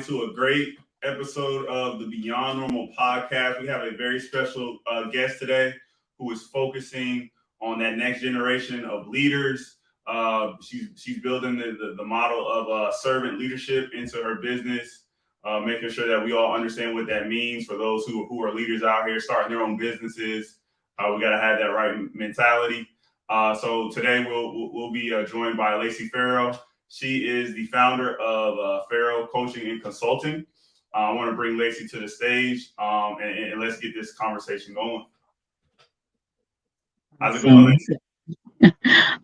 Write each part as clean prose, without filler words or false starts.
to a great episode of the Beyond Normal podcast. We have a very special guest today who is focusing on that next generation of leaders. She's building the model of servant leadership into her business, making sure that we all understand what that means for those who are leaders out here starting their own businesses. We got to have that right mentality. So today we'll be joined by Lacey Farrow. She is the founder of Farrow Coaching Consulting. I want to bring Lacey to the stage and let's get this conversation going. How's it going, Lacey?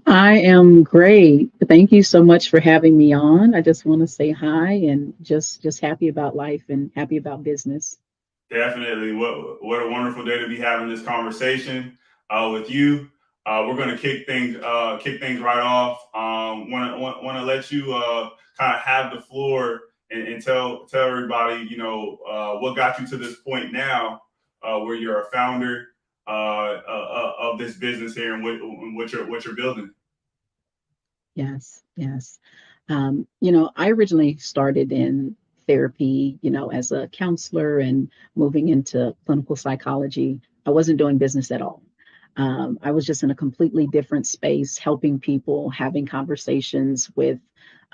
I am great. Thank you so much for having me on. I just want to say hi and just happy about life and happy about business. Definitely. What a wonderful day to be having this conversation with you. We're going to kick things right off. Want to let you kind of have the floor and tell everybody, what got you to this point now, where you're a founder of this business here and what you're building. Yes. I originally started in therapy, as a counselor and moving into clinical psychology. I wasn't doing business at all. I was just in a completely different space, helping people, having conversations with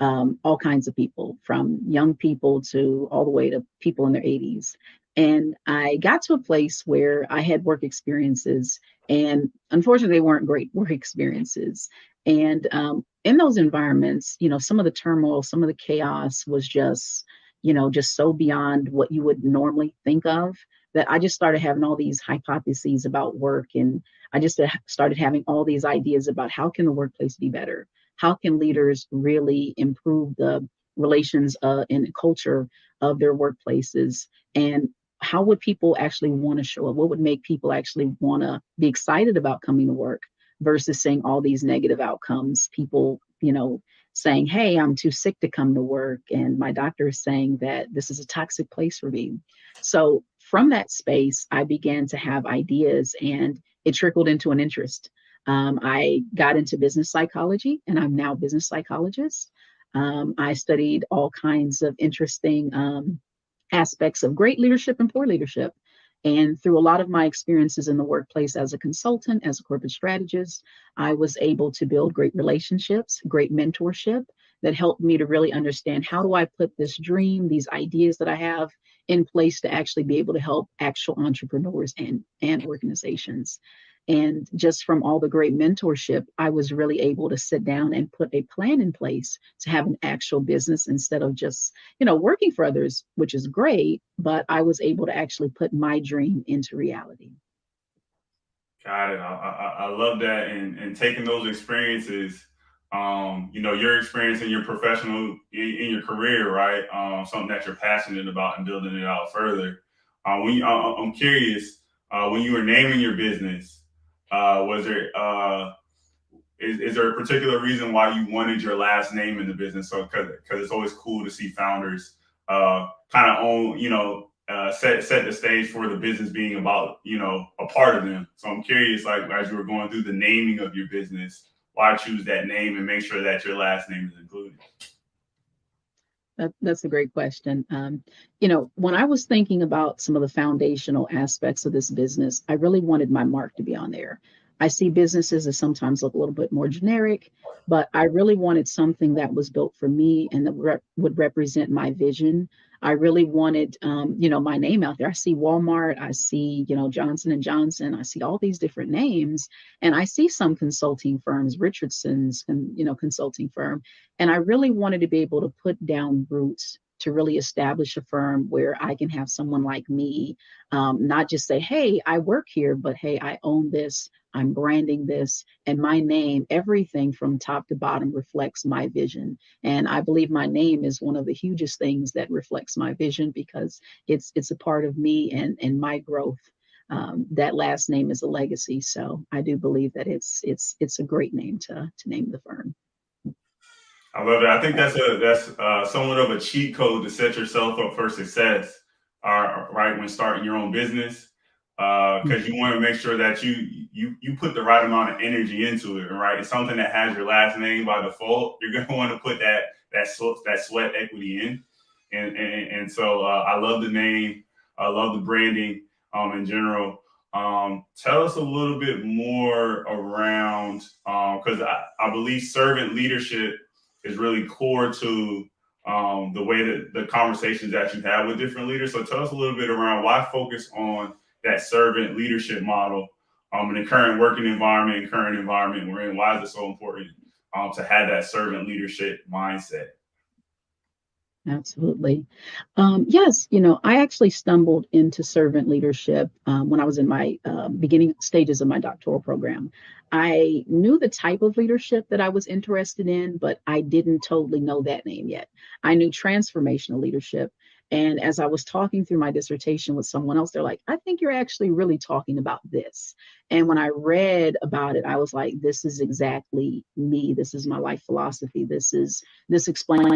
all kinds of people, from young people to all the way to people in their 80s. And I got to a place where I had work experiences, and unfortunately, they weren't great work experiences. And in those environments, some of the turmoil, some of the chaos was just so beyond what you would normally think of, that I just started having all these hypotheses about work. And I just started having all these ideas about how can the workplace be better? How can leaders really improve the relations and culture of their workplaces? And how would people actually want to show up? What would make people actually want to be excited about coming to work versus seeing all these negative outcomes? People, saying, hey, I'm too sick to come to work. And my doctor is saying that this is a toxic place for me. So from that space, I began to have ideas, and it trickled into an interest. I got into business psychology, and I'm now a business psychologist. I studied all kinds of interesting aspects of great leadership and poor leadership. And through a lot of my experiences in the workplace as a consultant, as a corporate strategist, I was able to build great relationships, great mentorship that helped me to really understand, how do I put this dream, these ideas that I have in place to actually be able to help actual entrepreneurs and organizations. And just from all the great mentorship, I was really able to sit down and put a plan in place to have an actual business instead of just, working for others, which is great, but I was able to actually put my dream into reality. Got it. I love that, and taking those experiences, your experience in your professional, in your career, right? Something that you're passionate about and building it out further. I'm curious, when you were naming your business, was there is there a particular reason why you wanted your last name in the business? So because it's always cool to see founders kind of own, set the stage for the business being about, a part of them. So I'm curious, like, as you were going through the naming of your business, why choose that name and make sure that your last name is included? That's a great question. When I was thinking about some of the foundational aspects of this business, I really wanted my mark to be on there. I see businesses that sometimes look a little bit more generic, but I really wanted something that was built for me and that would represent my vision. I really wanted, my name out there. I see Walmart, I see, Johnson and Johnson, I see all these different names, and I see some consulting firms, Richardson's, consulting firm, and I really wanted to be able to put down roots to really establish a firm where I can have someone like me, not just say, hey, I work here, but hey, I own this, I'm branding this, and my name, everything from top to bottom reflects my vision. And I believe my name is one of the hugest things that reflects my vision, because it's a part of me and my growth. That last name is a legacy. So I do believe that it's a great name to name the firm. I love it. I think that's somewhat of a cheat code to set yourself up for success, right, when starting your own business, because you want to make sure that you put the right amount of energy into it, right? It's something that has your last name by default. You're going to want to put that sweat equity in, And so I love the name. I love the branding in general. Tell us a little bit more around, because I believe servant leadership is really core to the way that the conversations that you have with different leaders. So tell us a little bit around why focus on that servant leadership model in the current working environment and current environment we're in. Why is it so important to have that servant leadership mindset? Absolutely. Yes, I actually stumbled into servant leadership when I was in my beginning stages of my doctoral program. I knew the type of leadership that I was interested in, but I didn't totally know that name yet. I knew transformational leadership. And as I was talking through my dissertation with someone else, they're like, I think you're actually really talking about this. And when I read about it, I was like, this is exactly me. This is my life philosophy. This explains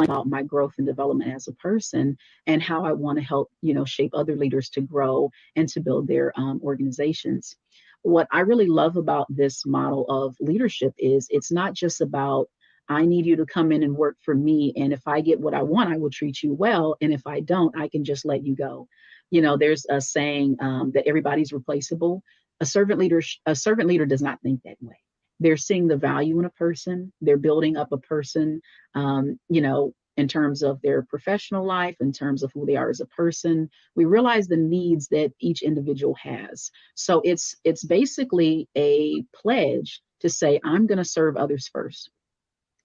about my growth and development as a person and how I want to help, shape other leaders to grow and to build their organizations. What I really love about this model of leadership is it's not just about I need you to come in and work for me. And if I get what I want, I will treat you well. And if I don't, I can just let you go. There's a saying that everybody's replaceable. A servant leader does not think that way. They're seeing the value in a person. They're building up a person, in terms of their professional life, in terms of who they are as a person. We realize the needs that each individual has. So it's basically a pledge to say, I'm going to serve others first.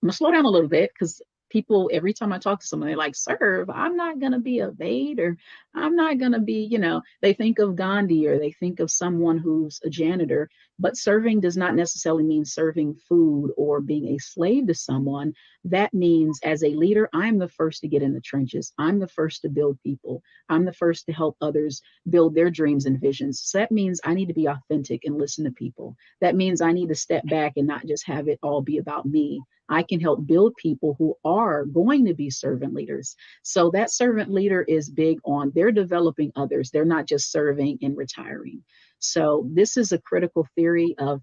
I'm gonna slow down a little bit because people, every time I talk to someone, they're like, serve, I'm not gonna be a maid, or I'm not gonna be, they think of Gandhi or they think of someone who's a janitor, but serving does not necessarily mean serving food or being a slave to someone. That means as a leader, I'm the first to get in the trenches. I'm the first to build people. I'm the first to help others build their dreams and visions. So that means I need to be authentic and listen to people. That means I need to step back and not just have it all be about me. I can help build people who are going to be servant leaders. So that servant leader is big on they're developing others. They're not just serving and retiring. So this is a critical theory of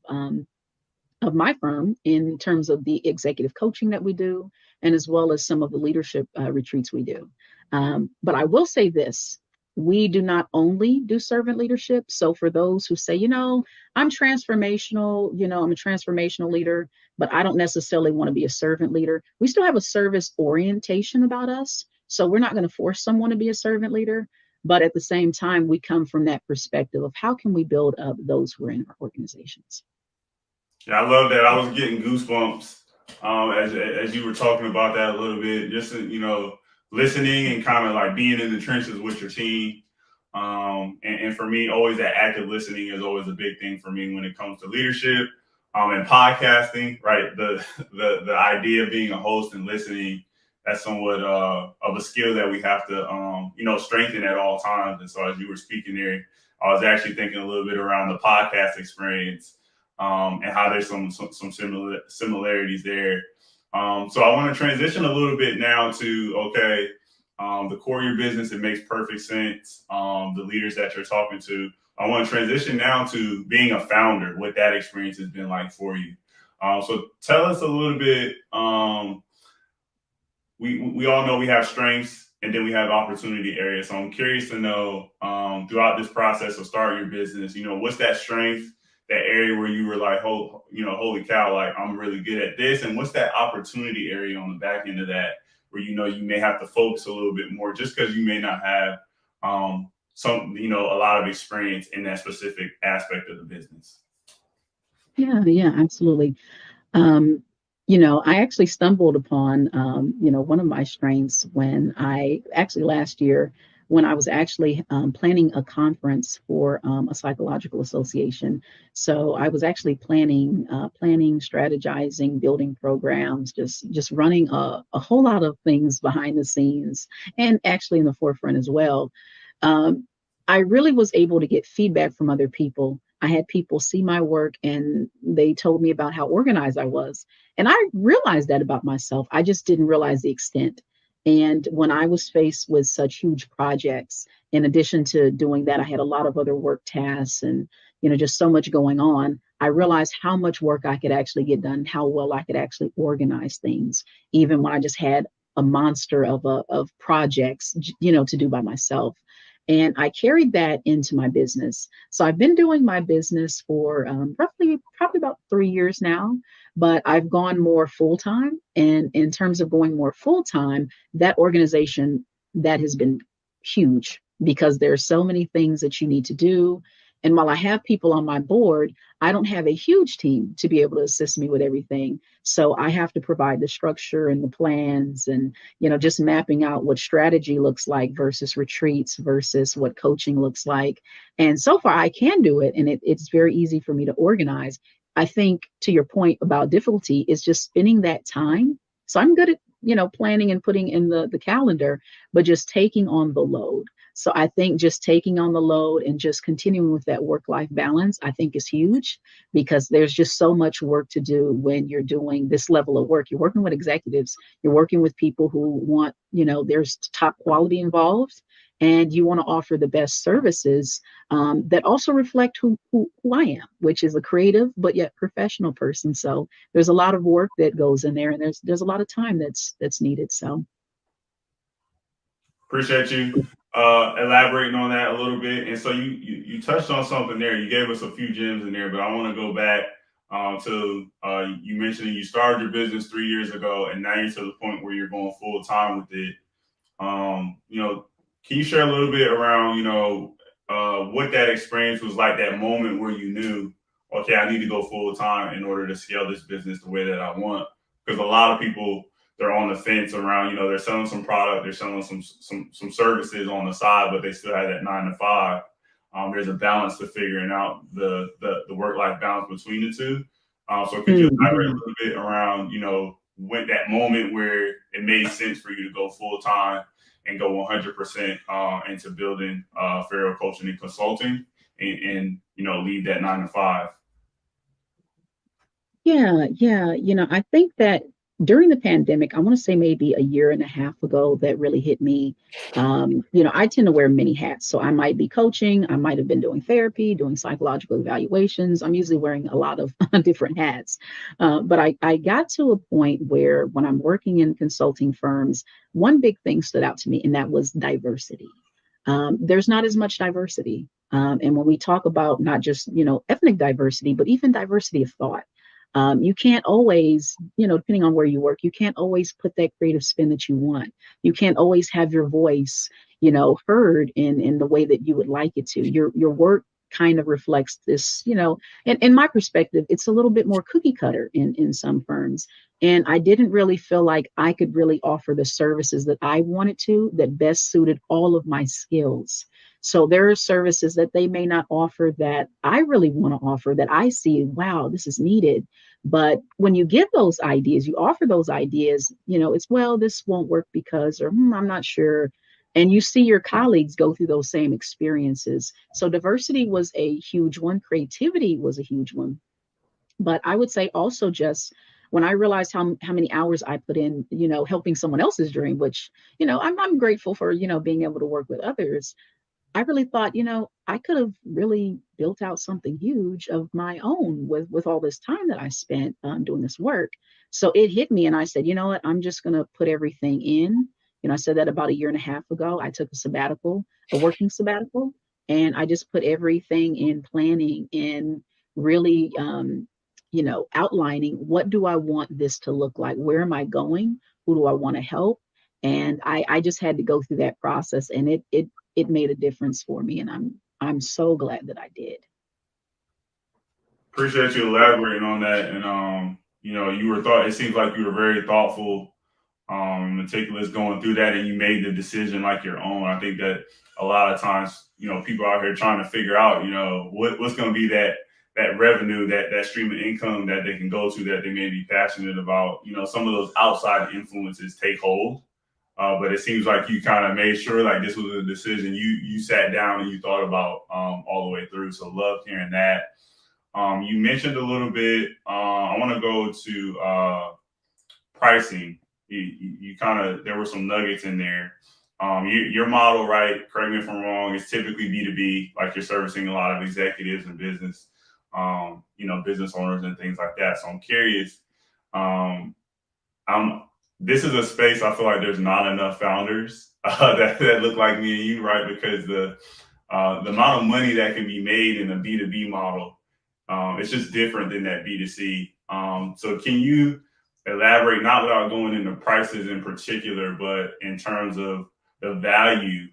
my firm in terms of the executive coaching that we do, and as well as some of the leadership retreats we do. But I will say this. We do not only do servant leadership. So for those who say, I'm transformational, I'm a transformational leader, but I don't necessarily want to be a servant leader. We still have a service orientation about us. So we're not going to force someone to be a servant leader. But at the same time, we come from that perspective of how can we build up those who are in our organizations. Yeah, I love that. I was getting goosebumps as you were talking about that a little bit. Just listening and kind of like being in the trenches with your team. And for me, always that active listening is always a big thing for me when it comes to leadership and podcasting. Right, the idea of being a host and listening, that's somewhat of a skill that we have to strengthen at all times. And so as you were speaking there, I was actually thinking a little bit around the podcast experience and how there's some similarities there. So I want to transition a little bit now to, the core of your business. It makes perfect sense. The leaders that you're talking to. I want to transition now to being a founder, what that experience has been like for you. So tell us a little bit. We all know we have strengths and then we have opportunity areas. So I'm curious to know throughout this process of starting your business, what's that strength, that area where you were like, holy cow, like I'm really good at this. And what's that opportunity area on the back end of that where, you may have to focus a little bit more just because you may not have a lot of experience in that specific aspect of the business. Yeah, absolutely. Um, I actually stumbled upon, one of my strengths when I actually last year, when I was actually planning a conference for a psychological association. So I was actually planning, strategizing, building programs, just running a whole lot of things behind the scenes and actually in the forefront as well. Um, I really was able to get feedback from other people. I had people see my work and they told me about how organized I was. And I realized that about myself. I just didn't realize the extent. And when I was faced with such huge projects, in addition to doing that, I had a lot of other work tasks and, just so much going on. I realized how much work I could actually get done, how well I could actually organize things, even when I just had a monster of projects, to do by myself. And I carried that into my business. So I've been doing my business for roughly probably about 3 years now, but I've gone more full time. And in terms of going more full time, that organization that has been huge because there's so many things that you need to do. And while I have people on my board, I don't have a huge team to be able to assist me with everything. So I have to provide the structure and the plans and, just mapping out what strategy looks like versus retreats versus what coaching looks like. And so far I can do it. And it's very easy for me to organize. I think to your point about difficulty is just spending that time. So I'm good at, planning and putting in the calendar, but just taking on the load. So I think just taking on the load and just continuing with that work-life balance, I think is huge because there's just so much work to do when you're doing this level of work. You're working with executives, you're working with people who want, there's top quality involved, and you want to offer the best services that also reflect who I am, which is a creative but yet professional person. So there's a lot of work that goes in there, and there's a lot of time that's needed. So Appreciate you elaborating on that a little bit. And so you touched on something there. You gave us a few gems in there, but I want to go back to you mentioned you started your business 3 years ago, and now you're to the point where you're going full time with it. Can you share a little bit around what that experience was like? That moment where you knew, okay, I need to go full time in order to scale this business the way that I want. Because a lot of people, they're on the fence around, they're selling some product, they're selling some services on the side, but they still have that 9 to 5. There's a balance to figuring out the work life balance between the two. So could you elaborate a Mhm. little bit around, when that moment where it made sense for you to go full time and go 100% into building Farrow Coaching and Consulting, and leave that 9 to 5? Yeah. I think that during the pandemic, I want to say maybe a year and a half ago, that really hit me. I tend to wear many hats. So I might be coaching, I might have been doing therapy, doing psychological evaluations. I'm usually wearing a lot of different hats. But I got to a point where when I'm working in consulting firms, one big thing stood out to me, and that was diversity. There's not as much diversity. And when we talk about not just, ethnic diversity, but even diversity of thought, you can't always, depending on where you work, you can't always put that creative spin that you want. You can't always have your voice, heard in the way that you would like it to. Your work kind of reflects this, and in my perspective, it's a little bit more cookie cutter in some firms. And I didn't really feel like I could really offer the services that I wanted to, that best suited all of my skills. So there are services that they may not offer that I really want to offer, that I see, wow, this is needed. But when you give those ideas, you offer those ideas, it's, well, this won't work because, or I'm not sure. And you see your colleagues go through those same experiences. So diversity was a huge one. Creativity was a huge one. But I would say also just when I realized how many hours I put in, helping someone else's dream, which, I'm grateful for, being able to work with others. I really thought, I could have really built out something huge of my own with all this time that I spent doing this work. So it hit me, and I said, you know what, I'm just going to put everything in. I said that about a year and a half ago. I took a sabbatical, a working sabbatical, and I just put everything in planning and really, outlining, what do I want this to look like? Where am I going? Who do I want to help? And I just had to go through that process, and it made a difference for me, and I'm so glad that I did. Appreciate you elaborating on that. And it seems like you were very thoughtful, meticulous going through that, and you made the decision like your own. I think that a lot of times, people out here trying to figure out, what's going to be that revenue, that stream of income that they can go to, that they may be passionate about. Some of those outside influences take hold. But it seems like you kind of made sure like this was a decision you sat down and you thought about all the way through. So love hearing that. You mentioned a little bit. I want to go to pricing. You kind of, there were some nuggets in there. Your model, right? Correct me if I'm wrong. Is typically B2B, like you're servicing a lot of executives and business, business owners and things like that. So I'm curious. Um, this is a space I feel like there's not enough founders that look like me and you, right? Because the amount of money that can be made in a B2B model, it's just different than that B2C. So can you elaborate, not without going into prices in particular, but in terms of the value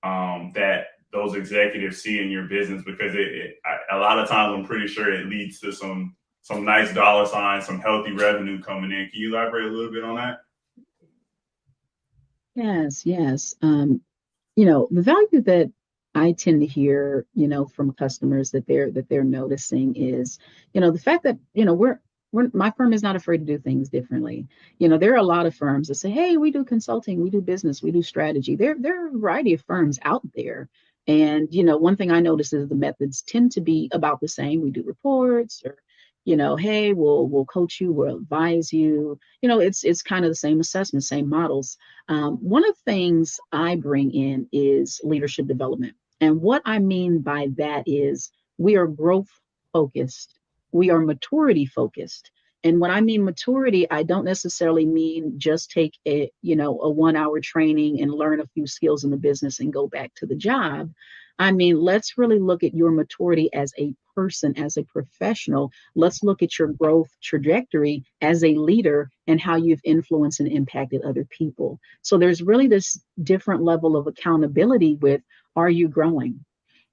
that those executives see in your business? Because a lot of times I'm pretty sure it leads to some nice dollar signs, some healthy revenue coming in. Can you elaborate a little bit on that? Yes, yes. The value that I tend to hear, from customers that they're noticing is, the fact that, we're my firm is not afraid to do things differently. There are a lot of firms that say, hey, we do consulting, we do business, we do strategy. There are a variety of firms out there. And, one thing I notice is the methods tend to be about the same. We do reports or, hey, we'll coach you, we'll advise you. It's kind of the same assessment, same models. One of the things I bring in is leadership development. And what I mean by that is we are growth focused, we are maturity focused. And when I mean maturity, I don't necessarily mean just take a 1 hour training and learn a few skills in the business and go back to the job. I mean, let's really look at your maturity as a person, as a professional. Let's look at your growth trajectory as a leader and how you've influenced and impacted other people. So there's really this different level of accountability with, are you growing?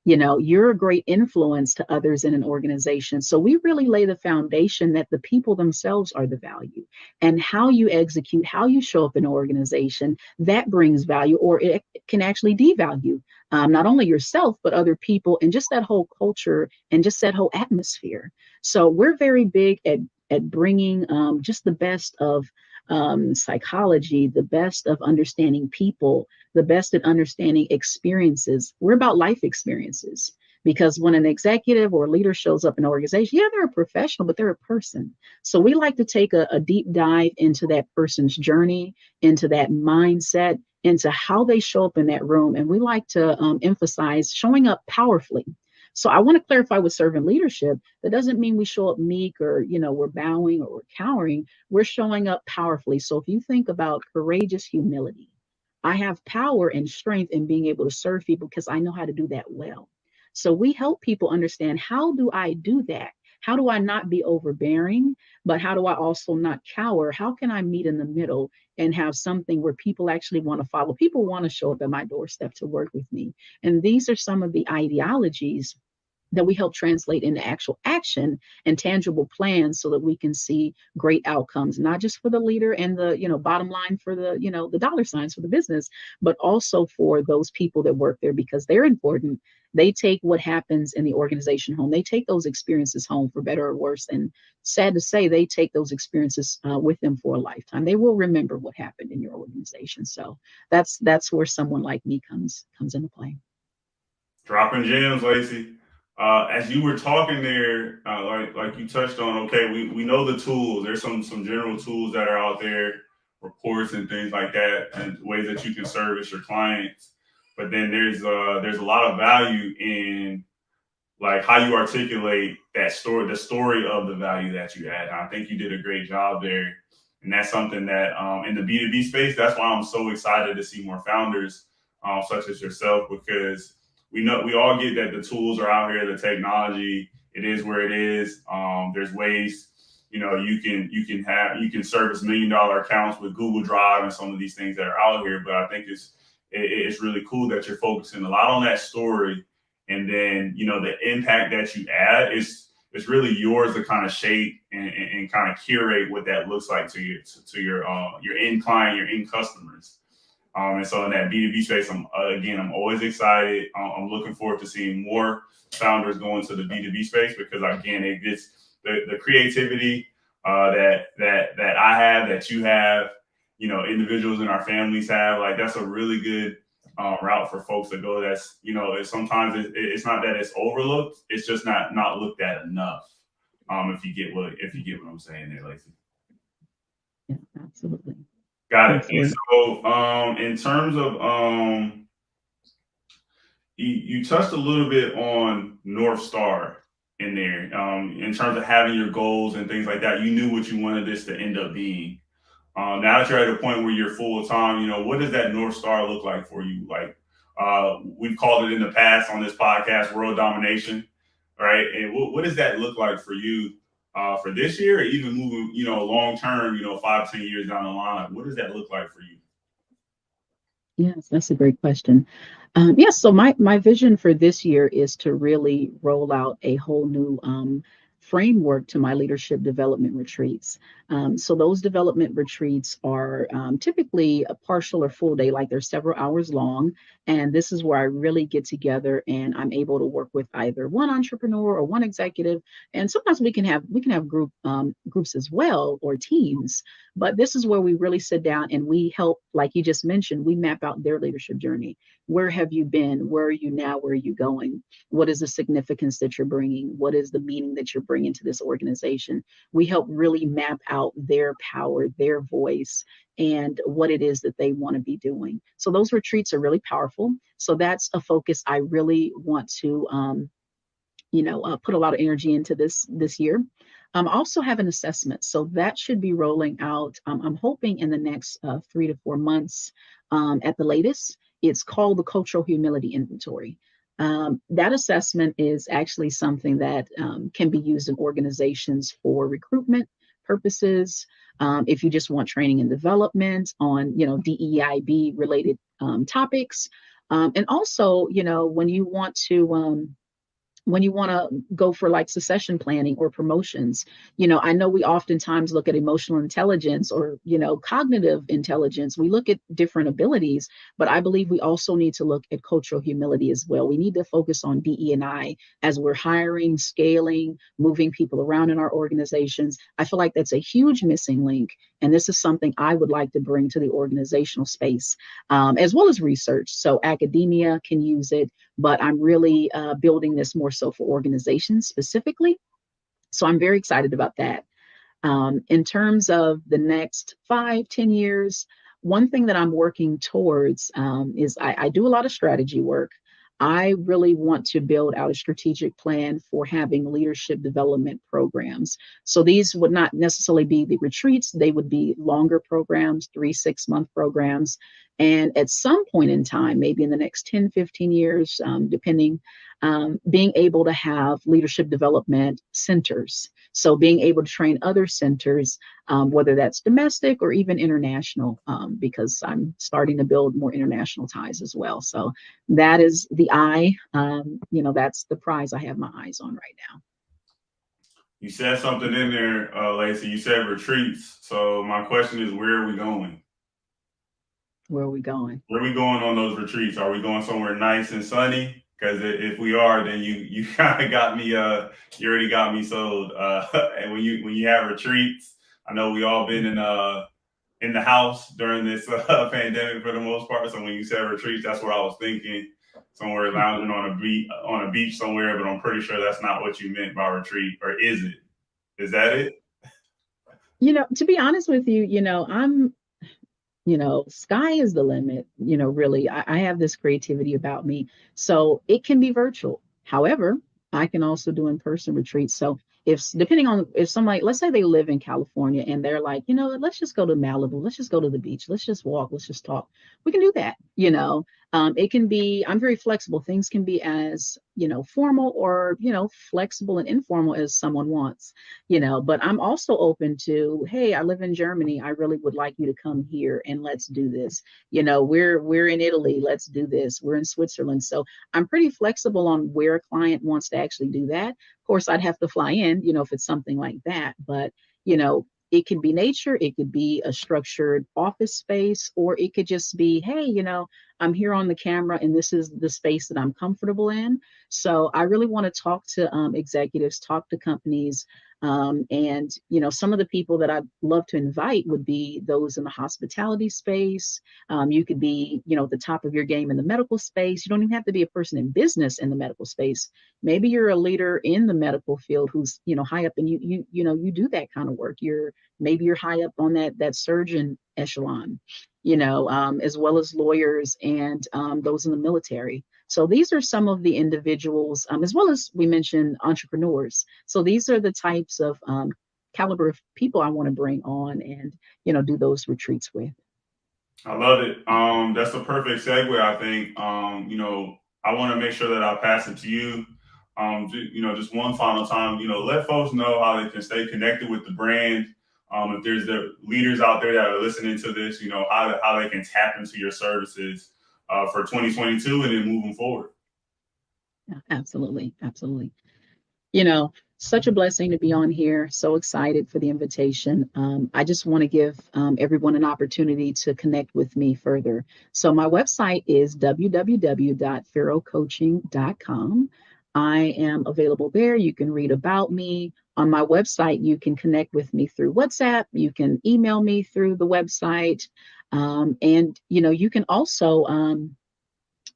You're a great influence to others in an organization. So we really lay the foundation that the people themselves are the value, and how you execute, how you show up in an organization, that brings value, or it can actually devalue not only yourself, but other people, and just that whole culture and just that whole atmosphere. So we're very big at bringing just the best of psychology, the best of understanding people, the best at understanding experiences. We're about life experiences, because when an executive or leader shows up in an organization, yeah, they're a professional, but they're a person. So we like to take a deep dive into that person's journey, into that mindset, into how they show up in that room. And we like to emphasize showing up powerfully. So I want to clarify with servant leadership, that doesn't mean we show up meek or, we're bowing or we're cowering. We're showing up powerfully. So if you think about courageous humility, I have power and strength in being able to serve people because I know how to do that well. So we help people understand, how do I do that? How do I not be overbearing, but how do I also not cower? How can I meet in the middle and have something where people actually want to follow? People want to show up at my doorstep to work with me. And these are some of the ideologies that we help translate into actual action and tangible plans, so that we can see great outcomes, not just for the leader and the bottom line for the dollar signs for the business, but also for those people that work there, because they're important. They take what happens in the organization home. They take those experiences home, for better or worse, and sad to say, they take those experiences with them for a lifetime. They will remember what happened in your organization. So that's where someone like me comes into play. Dropping gems, Lacey. As you were talking there, like you touched on, okay, we know the tools. There's some general tools that are out there, reports and things like that, and ways that you can service your clients. But then there's a lot of value in like how you articulate that story, the story of the value that you add. And I think you did a great job there. And that's something that in the B2B space, that's why I'm so excited to see more founders such as yourself, because we know we all get that the tools are out here, the technology, it is where it is. There's ways, you can service $1 million accounts with Google Drive and some of these things that are out here. But I think it's really cool that you're focusing a lot on that story, and then the impact that you add is it's really yours to kind of shape and kind of curate what that looks like to your end client, your end customers. And so in that B2B space, I'm always excited. I'm looking forward to seeing more founders go into the B2B space, because again, it gets the creativity that I have, that you have, individuals in our families have. Like, that's a really good route for folks to go. That's sometimes it's not that it's overlooked; it's just not looked at enough. If you get what I'm saying there, Lacey. Yeah, absolutely. Got it. And Absolutely. so, in terms of, you touched a little bit on North Star in there, in terms of having your goals and things like that. You knew what you wanted this to end up being. Now that you're at a point where you're full time, what does that North Star look like for you? Like we've called it in the past on this podcast, world domination, right? And what does that look like for you for this year, or even moving, long term, 5, 10 years down the line? What does that look like for you? Yes, that's a great question. Yes, so my vision for this year is to really roll out a whole new framework to my leadership development retreats. So those development retreats are typically a partial or full day, like they're several hours long. And this is where I really get together and I'm able to work with either one entrepreneur or one executive. And sometimes we can have groups as well, or teams. But this is where we really sit down and we help, like you just mentioned, we map out their leadership journey. Where have you been? Where are you now? Where are you going? What is the significance that you're bringing? What is the meaning that you're bringing to this organization? We help really map out their power, their voice, and what it is that they want to be doing. So those retreats are really powerful. So that's a focus I really want to put a lot of energy into this year. I also have an assessment, so that should be rolling out. I'm hoping in the next 3 to 4 months at the latest. It's called the Cultural Humility Inventory. That assessment is actually something that can be used in organizations for recruitment purposes. If you just want training and development on, DEIB related topics, and also, when you want to go for like succession planning or promotions. I know we oftentimes look at emotional intelligence or, cognitive intelligence. We look at different abilities, but I believe we also need to look at cultural humility as well. We need to focus on DE&I as we're hiring, scaling, moving people around in our organizations. I feel like that's a huge missing link. And this is something I would like to bring to the organizational space, as well as research. So academia can use it, but I'm really building this more so for organizations specifically. So I'm very excited about that. In terms of the next 5, 10 years, one thing that I'm working towards is I do a lot of strategy work. I really want to build out a strategic plan for having leadership development programs. So these would not necessarily be the retreats, they would be longer programs, 3, 6 month programs. And at some point in time, maybe in the next 10, 15 years, depending, being able to have leadership development centers. So being able to train other centers, whether that's domestic or even international, because I'm starting to build more international ties as well. So that is the that's the prize I have my eyes on right now. You said something in there, Lacey. You said retreats. So my question is, where are we going? Where are we going? Where are we going on those retreats? Are we going somewhere nice and sunny? Because if we are, then you kind of got me. You already got me sold. And when you have retreats, I know we all been in the house during this pandemic for the most part. So when you said retreats, that's what I was thinking. Somewhere lounging on a beach somewhere, but I'm pretty sure that's not what you meant by retreat, or is it? Is that it? To be honest with you, sky is the limit. Really, I have this creativity about me. So it can be virtual. However, I can also do in-person retreats. So if depending on if somebody, let's say they live in California and they're like, let's just go to Malibu, let's just go to the beach, let's just walk, let's just talk. We can do that. It can be, I'm very flexible. Things can be as, formal or, flexible and informal as someone wants, but I'm also open to, hey, I live in Germany. I really would like you to come here and let's do this. We're in Italy. Let's do this. We're in Switzerland. So I'm pretty flexible on where a client wants to actually do that. Of course, I'd have to fly in, if it's something like that, but, it could be nature, it could be a structured office space, or it could just be, hey, I'm here on the camera and this is the space that I'm comfortable in. So I really want to talk to executives, talk to companies. And, some of the people that I'd love to invite would be those in the hospitality space. You could be, at the top of your game in the medical space. You don't even have to be a person in business in the medical space. Maybe you're a leader in the medical field who's, high up and you do that kind of work. Maybe you're high up on that surgeon echelon, as well as lawyers and those in the military. So these are some of the individuals, as well as we mentioned entrepreneurs. So these are the types of caliber of people I want to bring on and, do those retreats with. I love it. That's a perfect segue, I think. I want to make sure that I pass it to you. Just one final time, let folks know how they can stay connected with the brand. If there's the leaders out there that are listening to this, how they can tap into your services for 2022 and then moving forward. Yeah, absolutely. Absolutely. Such a blessing to be on here. So excited for the invitation. I just want to give everyone an opportunity to connect with me further. So my website is www.farrowcoaching.com. I am available there. You can read about me. On my website, you can connect with me through WhatsApp. You can email me through the website. And you can also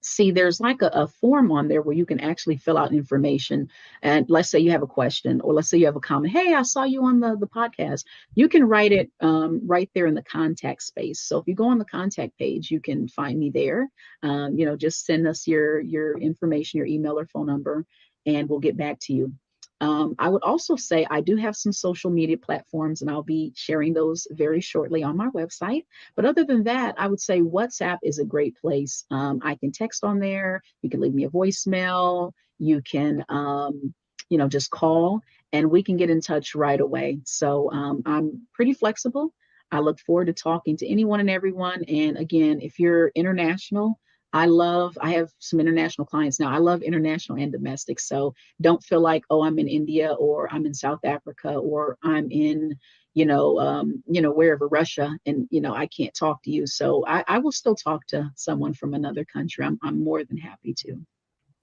see, there's like a form on there where you can actually fill out information. And let's say you have a question, or let's say you have a comment. Hey, I saw you on the podcast. You can write it right there in the contact space. So if you go on the contact page, you can find me there. Just send us your information, your email or phone number, and we'll get back to you. I would also say I do have some social media platforms, and I'll be sharing those very shortly on my website. But other than that, I would say WhatsApp is a great place. I can text on there. You can leave me a voicemail. You can, just call, and we can get in touch right away. So I'm pretty flexible. I look forward to talking to anyone and everyone. And again, if you're international, I have some international clients now. I love international and domestic. So don't feel like, oh, I'm in India, or I'm in South Africa, or I'm in, wherever, Russia, and, I can't talk to you. So I will still talk to someone from another country. I'm more than happy to.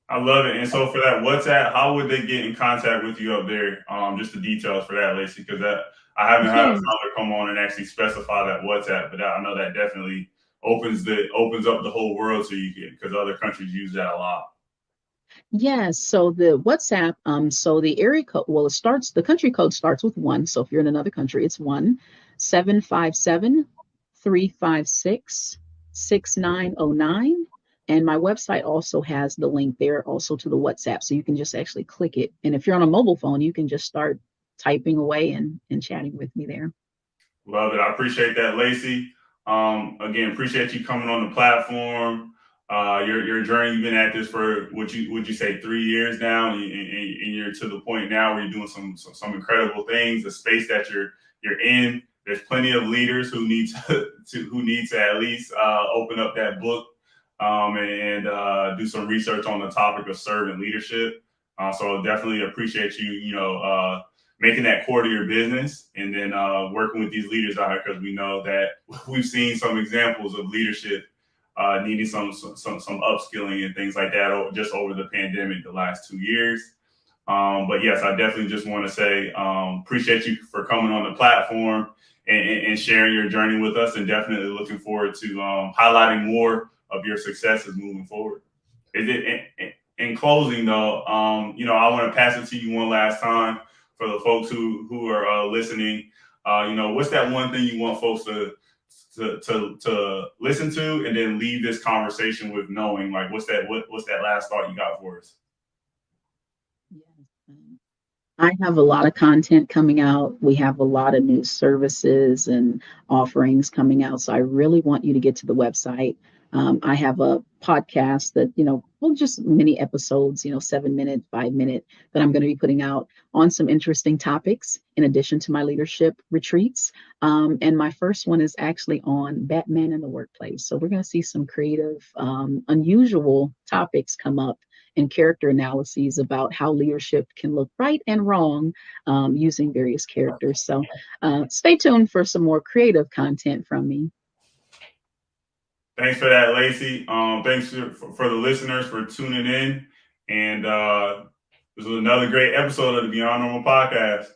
I love it. And so for that WhatsApp, how would they get in contact with you up there? Just the details for that, Lacey, because that I haven't had a Yeah. time to come on and actually specify that WhatsApp, but I know that definitely opens up the whole world to you, because other countries use that a lot. Yes. So the WhatsApp, so the area code, well, the country code starts with 1. So if you're in another country, it's 1-757-356-6909. And my website also has the link there also to the WhatsApp. So you can just actually click it. And if you're on a mobile phone, you can just start typing away and chatting with me there. Love it. I appreciate that, Lacey. Again, appreciate you coming on the platform. Your journey, you've been at this for would you say 3 years now, and you're to the point now where you're doing some incredible things. The space that you're in, there's plenty of leaders who need to at least open up that book and do some research on the topic of servant leadership. So definitely appreciate you, making that core to your business, and then working with these leaders out here, because we know that we've seen some examples of leadership needing some upskilling and things like that just over the pandemic the last 2 years. But yes, I definitely just want to say appreciate you for coming on the platform and sharing your journey with us, and definitely looking forward to highlighting more of your successes moving forward. In closing, though, I want to pass it to you one last time for the folks who are listening. What's that one thing you want folks to listen to, and then leave this conversation with knowing, like, what's that last thought you got for us? Yes. I have a lot of content coming out. We have a lot of new services and offerings coming out. So I really want you to get to the website. I have a podcast that, just mini episodes, 7-minute, 5-minute, that I'm going to be putting out on some interesting topics in addition to my leadership retreats. And my first one is actually on Batman in the workplace. So we're going to see some creative, unusual topics come up, and character analyses about how leadership can look right and wrong using various characters. So stay tuned for some more creative content from me. Thanks for that, Lacey. Thanks for the listeners for tuning in. And this was another great episode of the Beyond Normal podcast.